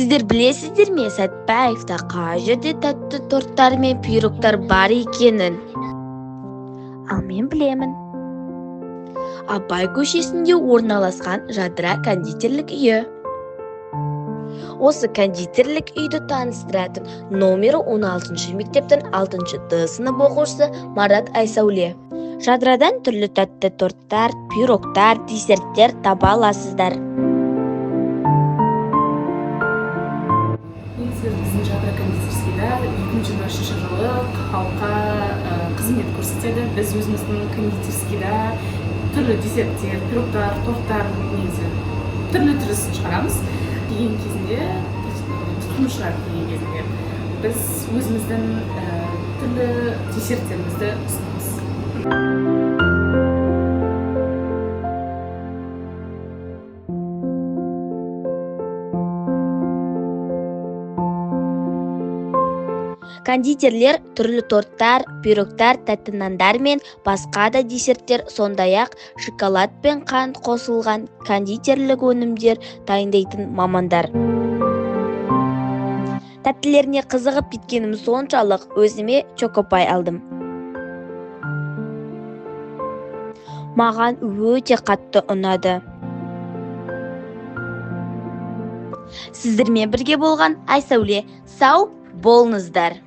Сіздер білесіздер ме, Сәтбаевта қай жерде тәтті торттар мен пирогтар бар екенін? Ал мен білемін. Абай көшесінде орналасқан Жадыра кондитерлік үйі. Осы кондитерлік үйді таныстыратын номері 16 мектептің 6-д сынып оқушысы Марат Айсәуле. Жадырадан түрлі тәтті торттар, пирогтар, десерттер таба аласыздар. Біздің Жадыра кондитерскийда 2023 жылы халыққа қызмет көрсетеді. Біз өзіміздің кондитерскийда түрлі десерттер, пирогтар, торттар түрлі шығарамыз. Келген кезінде, тұтынушылар келген кезінде біз өзіміздің түрлі десерттерімізді ұсынамыз. Кондитерлер түрлі торттар, пирогтар, тәтті нандар мен басқа да десерттер, сондай-ақ шоколад пен қант қосылған кондитерлік өнімдер дайындайтын мамандар. Тәттілеріне қызығып кеткенім соншалық өзіме чокопай алдым. Маған өте қатты ұнады. Сіздермен бірге болған Айсәуле, сау болыңыздар.